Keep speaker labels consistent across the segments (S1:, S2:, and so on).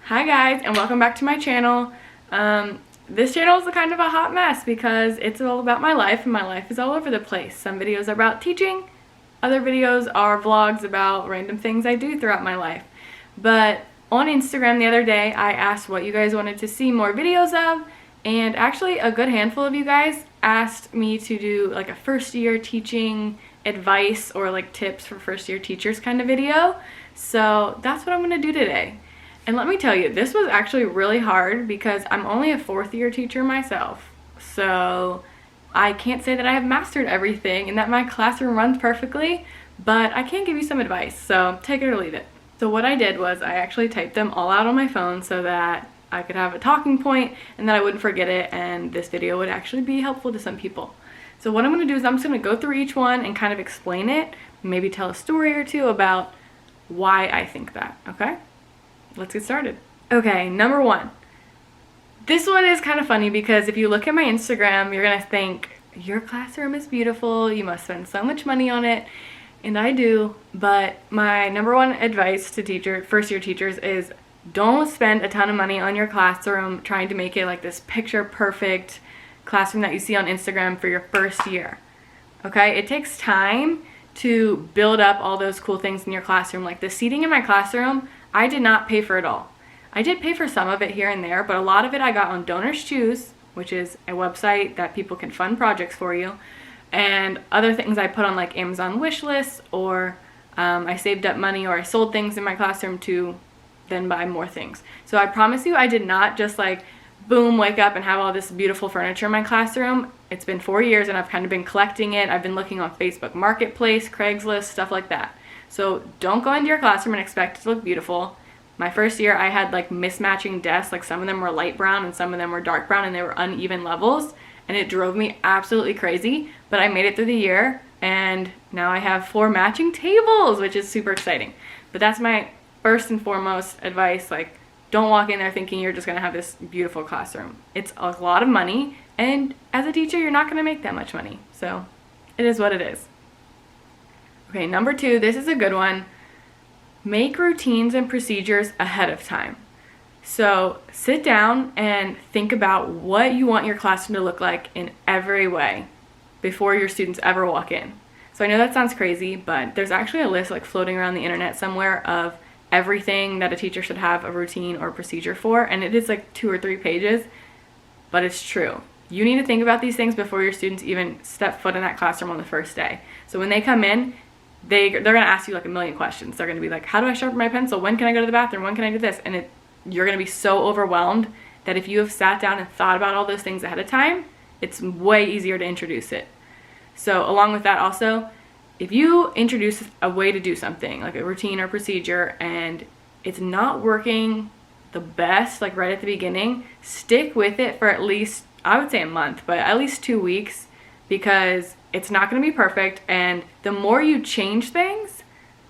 S1: Hi guys, and welcome back to my channel. This channel is kind of a hot mess because it's all about my life, and my life is all over the place. Some videos are about teaching, other videos are vlogs about random things I do throughout my life. But on Instagram the other day, I asked what you guys wanted to see more videos of, and actually a good handful of you guys asked me to do like a first year teaching advice or like tips for first year teachers kind of video. So that's what I'm going to do today. And let me tell you, this was actually really hard because I'm only a fourth year teacher myself. So I can't say that I have mastered everything and that my classroom runs perfectly, but I can give you some advice, so take it or leave it. So what I did was I actually typed them all out on my phone so that I could have a talking point and that I wouldn't forget it, and this video would actually be helpful to some people. So what I'm going to do is I'm just going to go through each one and kind of explain it, maybe tell a story or two about why I think that, okay? Let's get started. Okay, number one. This one is kind of funny because if you look at my Instagram, you're gonna think, your classroom is beautiful, you must spend so much money on it, and I do, but my number one advice to first year teachers is don't spend a ton of money on your classroom trying to make it like this picture perfect classroom that you see on Instagram for your first year. Okay, it takes time to build up all those cool things in your classroom. Like the seating in my classroom, I did not pay for it all. I did pay for some of it here and there, but a lot of it I got on Donors Choose, which is a website that people can fund projects for you, and other things I put on like Amazon wish lists, or I saved up money, or I sold things in my classroom to then buy more things. So I promise you, I did not just like boom, wake up and have all this beautiful furniture in my classroom. It's been 4 years and I've kind of been collecting it. I've been looking on Facebook Marketplace, Craigslist, stuff like that. So don't go into your classroom and expect it to look beautiful. My first year I had like mismatching desks, like some of them were light brown and some of them were dark brown, and they were uneven levels, and it drove me absolutely crazy, but I made it through the year and now I have 4 matching tables, which is super exciting. But that's my first and foremost advice. Like, don't walk in there thinking you're just gonna have this beautiful classroom. It's a lot of money, and as a teacher you're not gonna make that much money, so it is what it is. Okay, number 2, this is a good one. Make routines and procedures ahead of time. So sit down and think about what you want your classroom to look like in every way before your students ever walk in. So I know that sounds crazy, but there's actually a list like floating around the internet somewhere of everything that a teacher should have a routine or procedure for, and it is like 2 or 3 pages, but it's true. You need to think about these things before your students even step foot in that classroom on the first day. So when they come in, they're going to ask you like a million questions. They're going to be like, how do I sharpen my pencil? When can I go to the bathroom? When can I do this? And you're going to be so overwhelmed that if you have sat down and thought about all those things ahead of time, it's way easier to introduce it. So along with that also, if you introduce a way to do something, like a routine or procedure, and it's not working the best, like right at the beginning, stick with it for at least, I would say a month, but at least 2 weeks, because it's not going to be perfect, and the more you change things,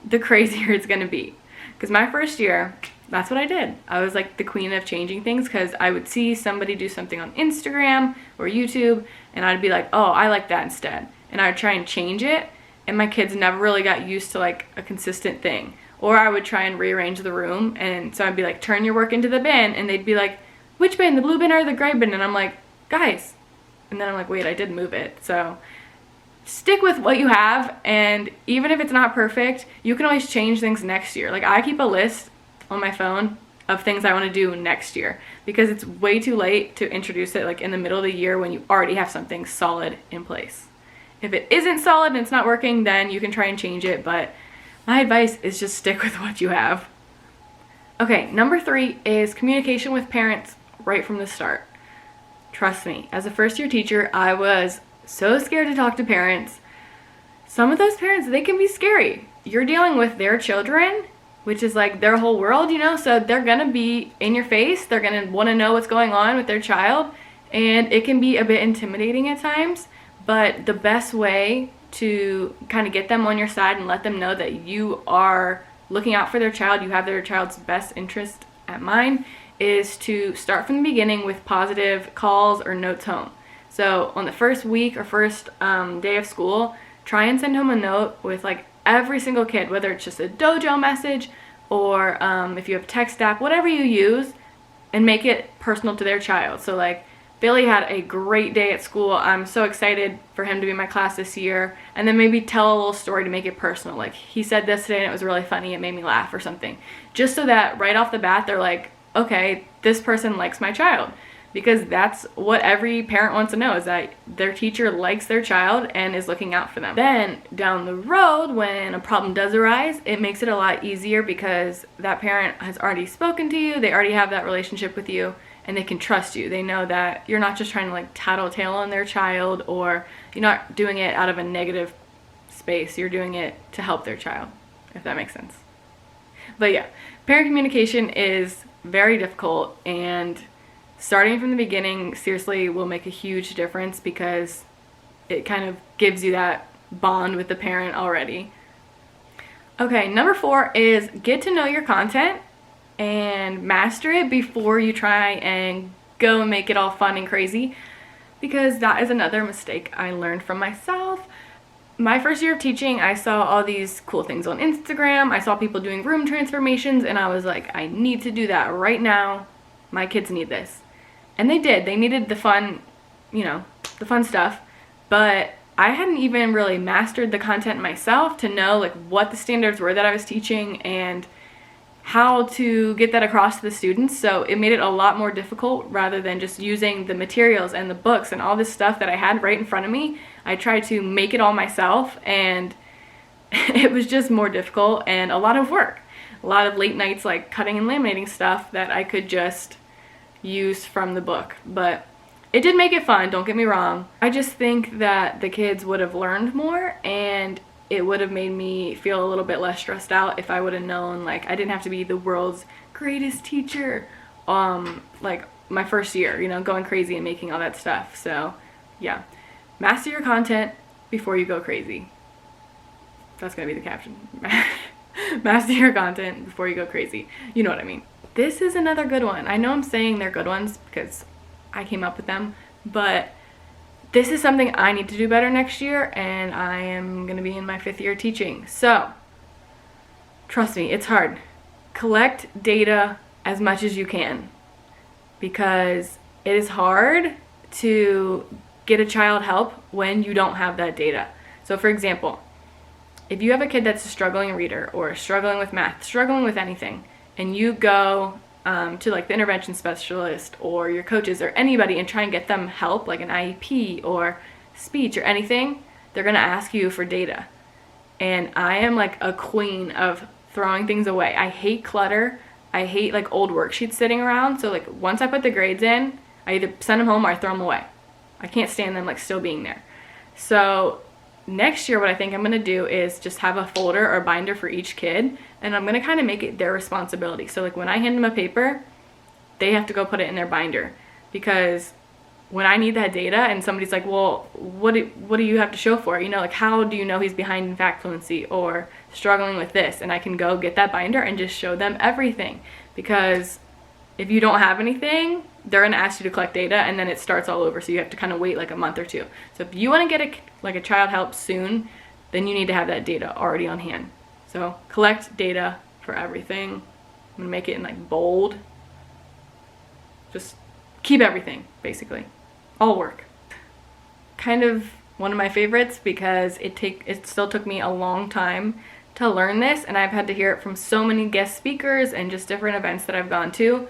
S1: the crazier it's going to be. Because my first year, that's what I did. I was like the queen of changing things, because I would see somebody do something on Instagram or YouTube, and I'd be like, oh, I like that instead. And I would try and change it, and my kids never really got used to like a consistent thing. Or I would try and rearrange the room, and so I'd be like, turn your work into the bin, and they'd be like, which bin, the blue bin or the gray bin? And I'm like, guys. And then I'm like, wait, I did move it. So stick with what you have, and even if it's not perfect, you can always change things next year. Like, I keep a list on my phone of things I want to do next year, because it's way too late to introduce it like in the middle of the year when you already have something solid in place. If it isn't solid and it's not working, then you can try and change it, but my advice is just stick with what you have. Okay, number 3 is communication with parents right from the start. Trust me, as a first year teacher, I was so scared to talk to parents. Some of those parents, they can be scary. You're dealing with their children, which is like their whole world, you know, so they're gonna be in your face. They're gonna wanna know what's going on with their child, and it can be a bit intimidating at times, but the best way to kind of get them on your side and let them know that you are looking out for their child, you have their child's best interest at mind, is to start from the beginning with positive calls or notes home. So on the first week or first day of school, try and send home a note with like every single kid, whether it's just a dojo message or if you have text app, whatever you use, and make it personal to their child. So like, Billy had a great day at school. I'm so excited for him to be in my class this year. And then maybe tell a little story to make it personal. Like, he said this today and it was really funny, it made me laugh or something. Just so that right off the bat, they're like, okay, this person likes my child. Because that's what every parent wants to know, is that their teacher likes their child and is looking out for them. Then down the road, when a problem does arise, it makes it a lot easier because that parent has already spoken to you, they already have that relationship with you, and they can trust you. They know that you're not just trying to like tattletale on their child, or you're not doing it out of a negative space. You're doing it to help their child, if that makes sense. But yeah, parent communication is very difficult, and starting from the beginning seriously will make a huge difference because it kind of gives you that bond with the parent already. Okay, number 4 is get to know your content and master it before you try and go and make it all fun and crazy, because that is another mistake I learned from myself. My first year of teaching, I saw all these cool things on Instagram. I saw people doing room transformations, and I was like, I need to do that right now. My kids need this. And they did. They needed the fun, the fun stuff. But I hadn't even really mastered the content myself to know like what the standards were that I was teaching and how to get that across to the students. So it made it a lot more difficult rather than just using the materials and the books and all this stuff that I had right in front of me. I tried to make it all myself, and it was just more difficult and a lot of work. A lot of late nights like cutting and laminating stuff that I could just use from the book. But it did make it fun, don't get me wrong. I just think that the kids would have learned more, and it would have made me feel a little bit less stressed out if I would have known like I didn't have to be the world's greatest teacher like my first year, going crazy and making all that stuff. So yeah, master your content before you go crazy. That's gonna be the caption. Master your content before you go crazy. You know what I mean. This is another good one. I know I'm saying they're good ones because I came up with them, but this is something I need to do better next year, and I am going to be in my 5th year teaching. So, trust me, it's hard. Collect data as much as you can, because it is hard to get a child help when you don't have that data. So for example, if you have a kid that's a struggling reader or struggling with math, struggling with anything, and you go to like the intervention specialist or your coaches or anybody and try and get them help, like an IEP or speech or anything, they're gonna ask you for data. And I am like a queen of throwing things away. I hate clutter. I hate like old worksheets sitting around. So like once I put the grades in, I either send them home or I throw them away. I can't stand them like still being there. So next year what I think I'm gonna do is just have a folder or binder for each kid, and I'm gonna kind of make it their responsibility. So like when I hand them a paper, they have to go put it in their binder, because when I need that data and somebody's like, well, what do you have to show for it? Like how do you know he's behind in fact fluency or struggling with this? And I can go get that binder and just show them everything, because if you don't have anything, they're gonna ask you to collect data, and then it starts all over. So you have to kind of wait like a month or two. So if you want to get a child help soon, then you need to have that data already on hand. So collect data for everything. I'm gonna make it in like bold. Just keep everything, basically. All work. Kind of one of my favorites, because it still took me a long time to learn this, and I've had to hear it from so many guest speakers and just different events that I've gone to.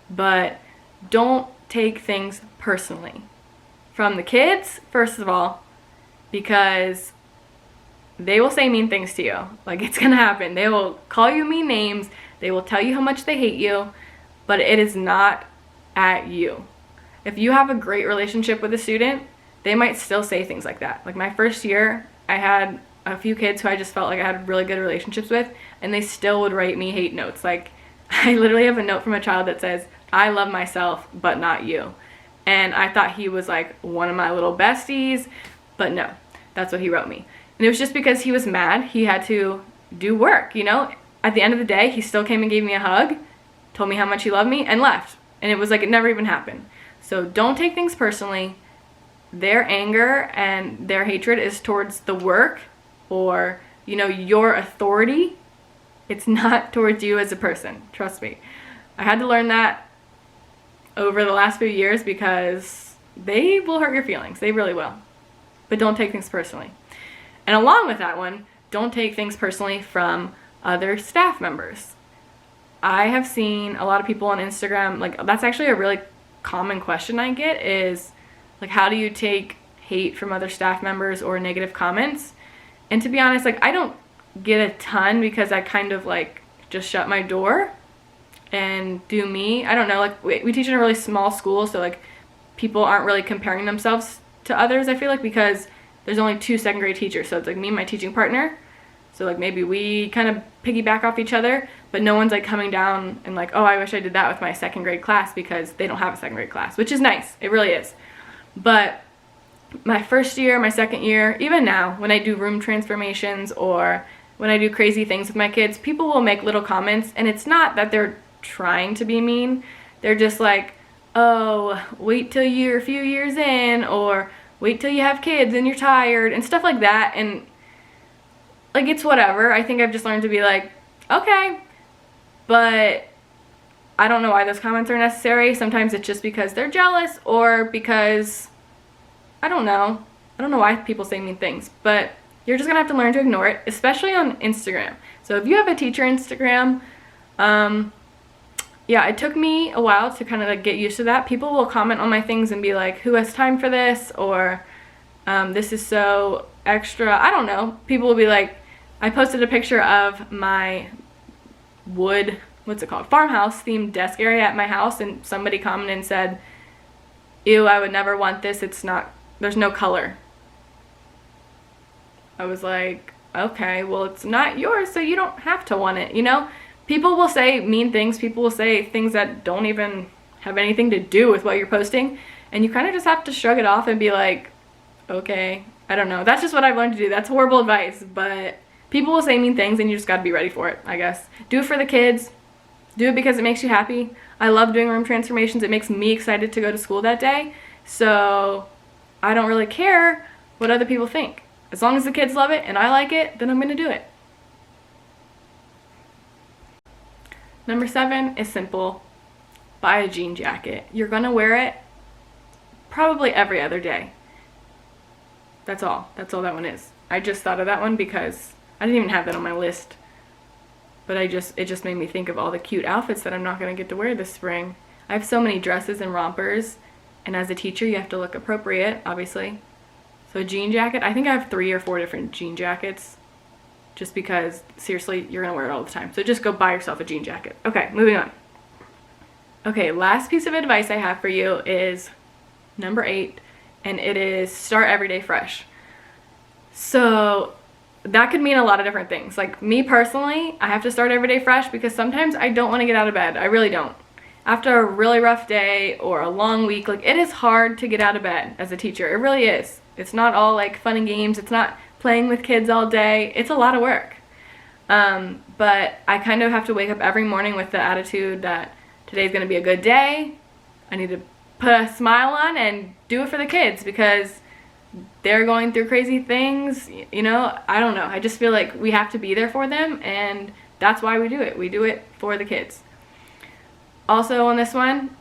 S1: But don't take things personally from the kids, first of all, because they will say mean things to you. Like, it's gonna happen. They will call you mean names. They will tell you how much they hate you, but it is not at you. If you have a great relationship with a student, they might still say things like that. Like my first year, I had a few kids who I just felt like I had really good relationships with, and they still would write me hate notes. Like, I literally have a note from a child that says, I love myself, but not you. And I thought he was like one of my little besties, but no, that's what he wrote me. And it was just because he was mad. He had to do work, At the end of the day, he still came and gave me a hug, told me how much he loved me, and left. And it was like it never even happened. So don't take things personally. Their anger and their hatred is towards the work or, your authority. It's not towards you as a person. Trust me. I had to learn that over the last few years because they will hurt your feelings. They really will. But don't take things personally. And along with that one, don't take things personally from other staff members. I have seen a lot of people on Instagram, like, that's actually a really common question I get is, like, how do you take hate from other staff members or negative comments? And to be honest, like, I don't get a ton because I kind of, like, just shut my door and do me. I don't know, like, we teach in a really small school, so, like, people aren't really comparing themselves to others, I feel like, because there's only 2 second grade teachers, so it's, like, me and my teaching partner. So, like, maybe we kind of piggyback off each other, but no one's, like, coming down and, like, oh, I wish I did that with my second grade class, because they don't have a second grade class, which is nice. It really is. But my first year, my second year, even now, when I do room transformations or when I do crazy things with my kids, people will make little comments, and it's not that they're trying to be mean. They're just like, oh, wait till you're a few years in, or wait till you have kids and you're tired, and stuff like that. And, like, it's whatever. I think I've just learned to be like, okay, but I don't know why those comments are necessary. Sometimes it's just because they're jealous, or because, I don't know why people say mean things, but you're just gonna have to learn to ignore it, especially on Instagram. So if you have a teacher Instagram, yeah, it took me a while to kind of, like, get used to that. People will comment on my things and be like, who has time for this? Or this is so extra. I don't know. People will be like, I posted a picture of my wood, what's it called, farmhouse themed desk area at my house, and somebody commented and said, ew, I would never want this. It's not, there's no color. I was like, okay, well, it's not yours, so you don't have to want it, you know? People will say mean things. People will say things that don't even have anything to do with what you're posting, and you kind of just have to shrug it off and be like, okay, I don't know. That's just what I've learned to do. That's horrible advice, but people will say mean things, and you just got to be ready for it, I guess. Do it for the kids. Do it because it makes you happy. I love doing room transformations. It makes me excited to go to school that day, so I don't really care what other people think. As long as the kids love it and I like it, then I'm going to do it. Number 7 is simple. Buy a jean jacket. You're going to wear it probably every other day. That's all. That's all that one is. I just thought of that one because I didn't even have that on my list. But it just made me think of all the cute outfits that I'm not going to get to wear this spring. I have so many dresses and rompers, and as a teacher you have to look appropriate, obviously. So a jean jacket, I think I have 3 or 4 different jean jackets. Just because, seriously, you're going to wear it all the time. So just go buy yourself a jean jacket. Okay, moving on. Okay, last piece of advice I have for you is number 8, and it is start every day fresh. So that could mean a lot of different things. Like, me personally, I have to start every day fresh because sometimes I don't want to get out of bed. I really don't. After a really rough day or a long week, like, it is hard to get out of bed as a teacher. It really is. It's not all, like, fun and games. It's not playing with kids all day. It's a lot of work. But I kind of have to wake up every morning with the attitude that today's going to be a good day. I need to put a smile on and do it for the kids because they're going through crazy things. You know, I don't know. I just feel like we have to be there for them, and that's why we do it. We do it for the kids. Also on this one,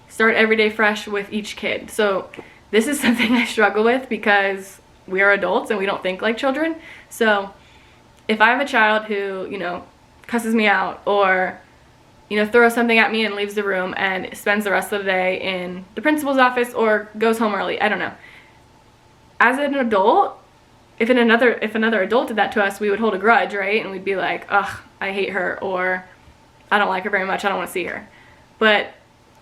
S1: start every day fresh with each kid. So this is something I struggle with because we are adults and we don't think like children. So if I have a child who, you know, cusses me out or, you know, throws something at me and leaves the room and spends the rest of the day in the principal's office or goes home early, I don't know. As an adult, if another adult did that to us, we would hold a grudge, right? And we'd be like, ugh, I hate her, or I don't like her very much, I don't want to see her. But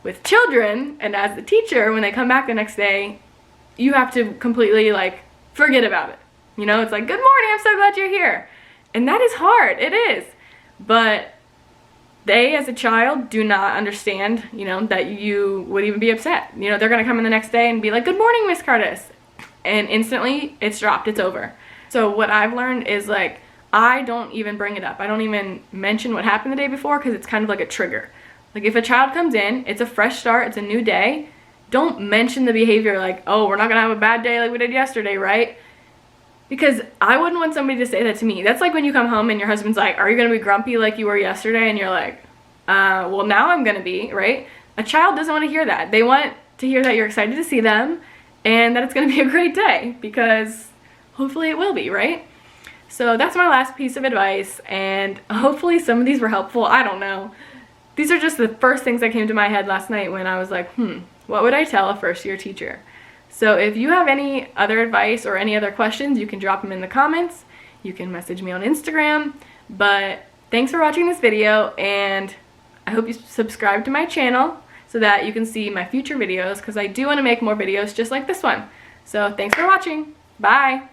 S1: with children, and as the teacher, when they come back the next day, you have to completely, like, forget about it. You know, it's like, good morning, I'm so glad you're here. And that is hard, it is. But they, as a child, do not understand, you know, that you would even be upset. You know, they're going to come in the next day and be like, good morning, Miss Curtis. And instantly, it's dropped, it's over. So what I've learned is, like, I don't even bring it up. I don't even mention what happened the day before because it's kind of like a trigger. Like, if a child comes in, it's a fresh start, it's a new day, don't mention the behavior like, oh, we're not going to have a bad day like we did yesterday, right? Because I wouldn't want somebody to say that to me. That's like when you come home and your husband's like, are you going to be grumpy like you were yesterday? And you're like, well, now I'm going to be, right? A child doesn't want to hear that. They want to hear that you're excited to see them and that it's going to be a great day, because hopefully it will be, right? So that's my last piece of advice, and hopefully some of these were helpful. I don't know. These are just the first things that came to my head last night when I was like, what would I tell a first-year teacher? So if you have any other advice or any other questions, you can drop them in the comments. You can message me on Instagram. But thanks for watching this video, and I hope you subscribe to my channel so that you can see my future videos, because I do want to make more videos just like this one. So thanks for watching. Bye!